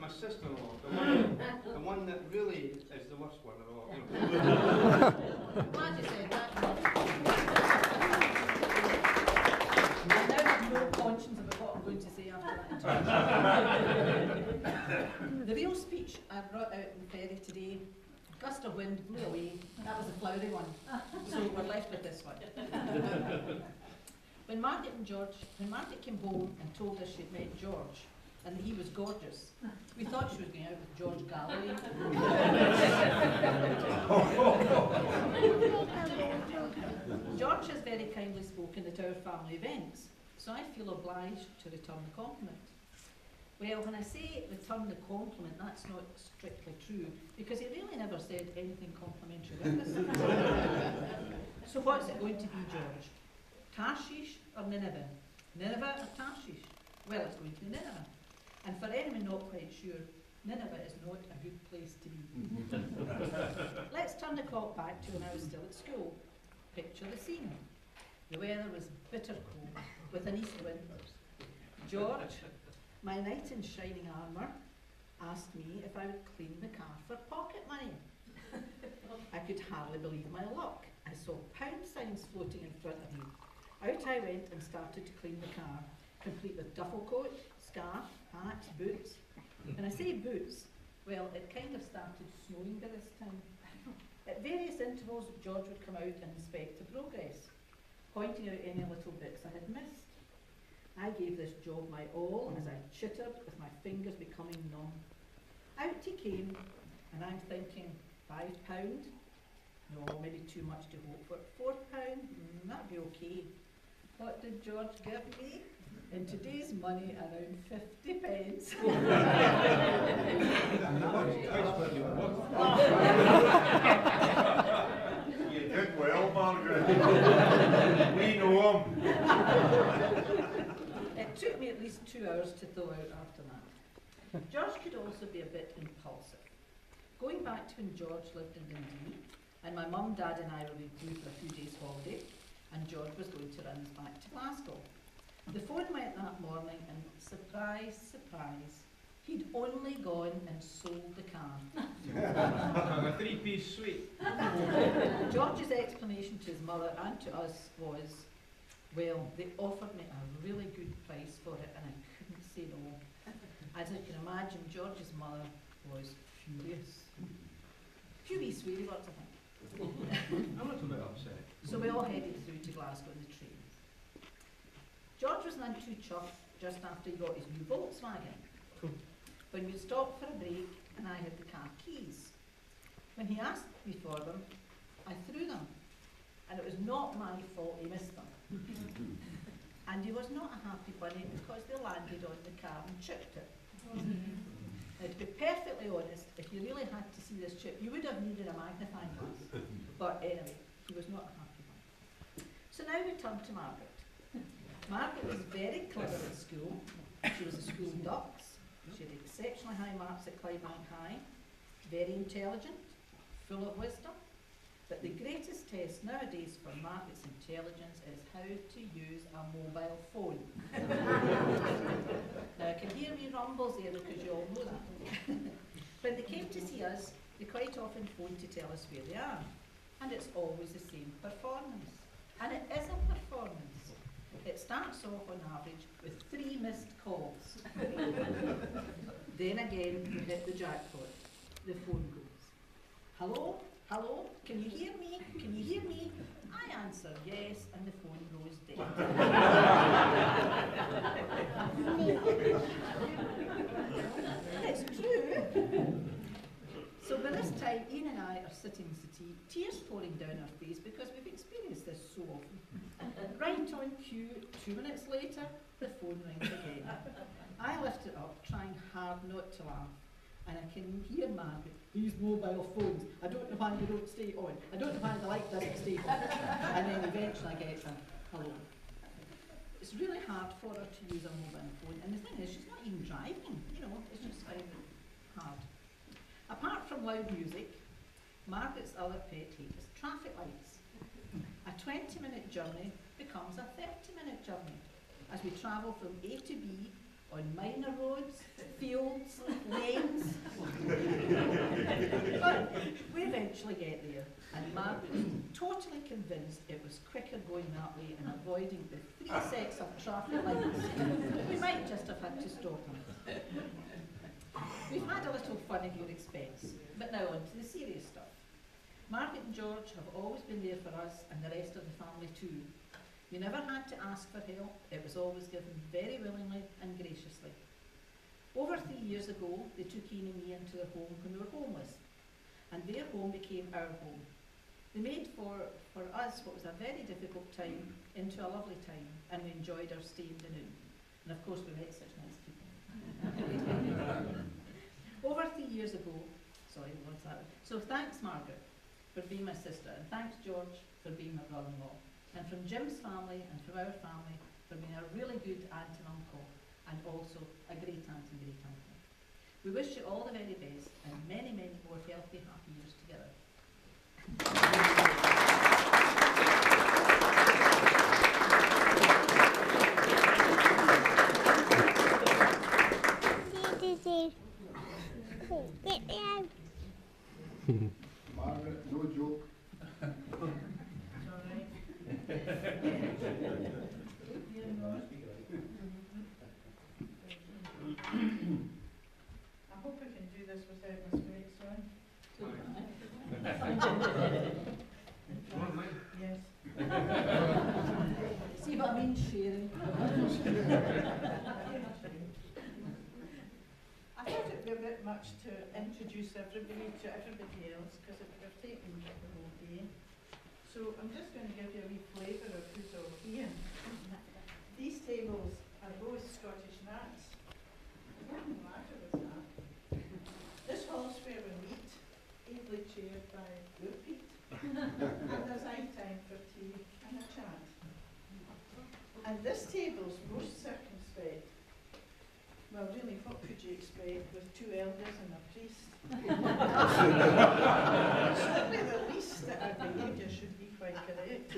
my sister-in-law, the one that really is the worst one of all. Glad you said that. I now have no conscience about what I'm going to say after that interview. The real speech I brought out in the ferry today, a gust of wind blew away. That was the flowery one. So we're left with this one. When Margaret came home and told us she'd met George, and he was gorgeous, we thought she was going out with George Galloway. George has very kindly spoken at our family events, so I feel obliged to return the compliment. Well, when I say return the compliment, that's not strictly true, because he really never said anything complimentary with us. So what's it going to be, George? Tarshish or Nineveh? Nineveh or Tarshish? Well, it's going to be Nineveh. And for anyone not quite sure, Nineveh is not a good place to be. Let's turn the clock back to when I was still at school. Picture the scene. The weather was bitter cold, with an east wind. George, my knight in shining armour, asked me if I would clean the car for pocket money. I could hardly believe my luck. I saw pound signs floating in front of me. Out I went and started to clean the car, complete with duffel coat, scarf, hat, boots. When I say boots, well, it kind of started snowing by this time. At various intervals, George would come out and inspect the progress, pointing out any little bits I had missed. I gave this job my all as I chittered with my fingers becoming numb. Out he came, and I'm thinking, £5? No, maybe too much to hope for. £4? That'd be okay. What did George give me? In today's money, around 50 pence. You did well, Margaret. We know him. It took me at least 2 hours to thaw out after that. George could also be a bit impulsive. Going back to when George lived in Dundee, and my mum, dad and I were due for a few days holiday, and George was going to run us back to Glasgow. The phone went that morning and surprise, surprise, he'd only gone and sold the car. A three-piece suite. George's explanation to his mother and to us was, well, they offered me a really good price for it and I couldn't say no. As you can imagine, George's mother was furious. Few wee sweary words, I think. I'm a little bit upset. So we all headed through to Glasgow in the train. George was none too chuffed just after he got his new Volkswagen. When we stopped for a break and I had the car keys. When he asked me for them, I threw them. And it was not my fault he missed them. And he was not a happy bunny because they landed on the car and chipped it. Now, to be perfectly honest, if you really had to see this chip, you would have needed a magnifying glass. But anyway, he was not a happy bunny. So now we turn to Margaret. Margaret was very clever at school. She was a school dux. She had exceptionally high marks at Clydebank High. Very intelligent, full of wisdom. But the greatest test nowadays for Margaret's intelligence is how to use a mobile phone. Now I can hear me rumbles there because you all know that. When they came to see us, they quite often phoned to tell us where they are. And it's always the same performance. And it is a performance. It starts off on average with 3 missed calls. Then again, you hit the jackpot. The phone goes. Hello? Hello? Can you hear me? Can you hear me? I answer yes, and the phone goes dead. It's true. So by this time, Ian and I are sitting in the tea, tears pouring down our face because we've experienced this so often. Right on cue, 2 minutes later, the phone rings again. I lift it up, trying hard not to laugh. And I can hear Margaret, these mobile phones, I don't know why they don't stay on. I don't know why the light doesn't stay on. And then eventually I get a hello. It's really hard for her to use a mobile phone. And the thing is, she's not even driving, you know, it's just very hard. Apart from loud music, Margaret's other pet hate is traffic lights. A 20-minute journey becomes a 30-minute journey as we travel from A to B on minor roads, fields, lanes, totally convinced it was quicker going that way and avoiding the 3 sets of traffic lights. We might just have had to stop them. We've had a little fun at your expense, but now on to the serious stuff. Margaret and George have always been there for us and the rest of the family too. We never had to ask for help, it was always given very willingly and graciously. Over 3 years ago, they took Ian and me into their home when we were homeless, and their home became our home. They made for us what was a very difficult time into a lovely time, and we enjoyed our stay in Dunoon. And of course we met such nice people. Over 3 years ago, so thanks Margaret for being my sister, and thanks George for being my brother-in-law, and from Jim's family and from our family for being a really good aunt and uncle, and also a great aunt and great uncle. We wish you all the very best and many, many more healthy, happy years together. Margaret, no joke. I hope we can do this without mistakes, right? Yes. See what I mean, sharing? I thought it'd be a bit much to introduce everybody to everybody else because it would have taken the whole day. So I'm just going to give you a wee flavour of who's all here. These tables are both Scottish Nats. There's nothing the matter with that. This hall's where we meet, ably chaired by your Pete. And there's time for tea and a chat. And this table's most circumspect. Well, really, what could you expect with 2 elders and a priest? Certainly the least that our behaviour should be quite correct.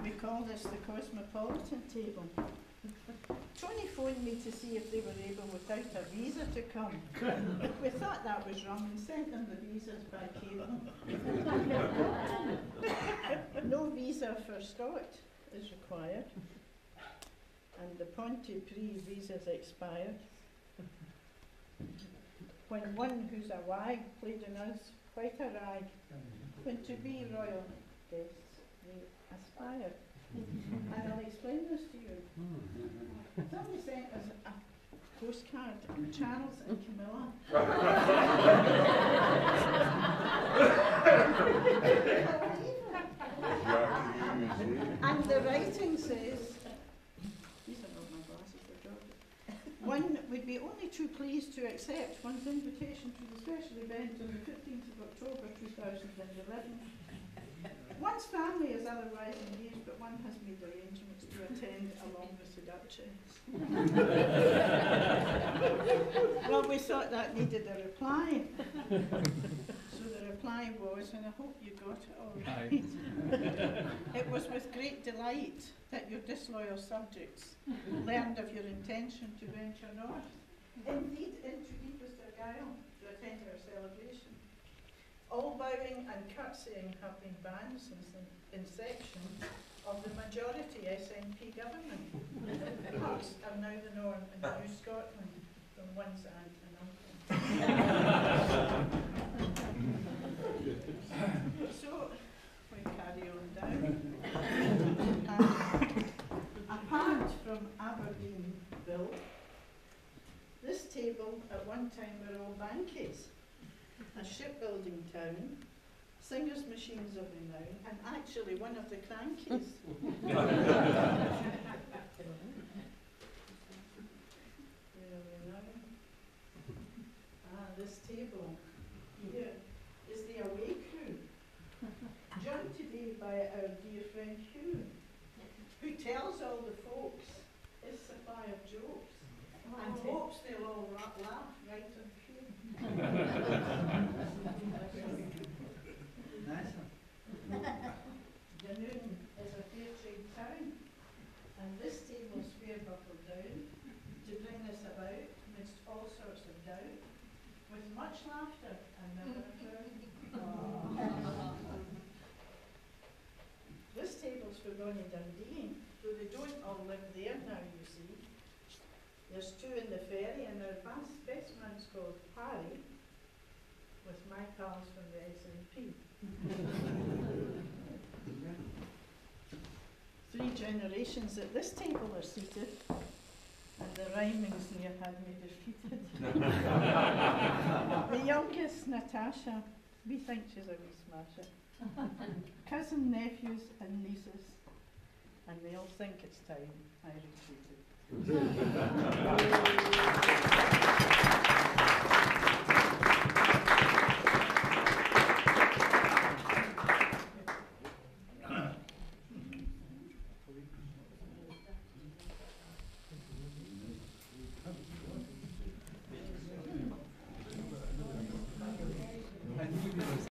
We call this the cosmopolitan table. Tony phoned me to see if they were able without a visa to come. We thought that was wrong and sent them the visas by cable. No visa for Scott is required. And the Pontypridd visa's expired. When one who's a wag played on us, quite a rag, when to be royal guests they aspire. And I'll explain this to you. Somebody sent us a postcard of Charles and Camilla. And the writing says, these are not my glasses, they're George's. One would be only too pleased to accept one's invitation to the special event on the 15th of October 2011. One's family is otherwise engaged, but one has made arrangements to attend along with the Duchess. Well, we thought that needed a reply. So the reply was, and I hope you got it all right. It was with great delight that your disloyal subjects learned of your intention to venture north. Indeed, into deepest Argyll to attend our celebration. All bowing and curtsying have been banned since the inception of the majority SNP government. Hugs are now the norm in New Scotland from one's aunt and uncle. So, we carry on down. Apart from Aberdeenville, this table at one time were all bankies. A shipbuilding town, singers' machines of renown, and actually one of the crankies. This table here is the away crew, joined today by our dear friend Hugh, who tells all the folks his supply of jokes and hopes they'll all laugh right on cue. Dunoon is a fair trade town, and this table's fair buckled down to bring this about amidst all sorts of doubt, with much laughter and never a frown. Donny Dundee, though they don't all live there now, you see. There's two in the ferry, and their best man's called Harry, with my pals from the SNP. 3 generations at this table are seated, and the rhymings near had me defeated. The youngest, Natasha, we think she's a wee smasher. Cousin, nephews and nieces, and they all think it's time I retreated.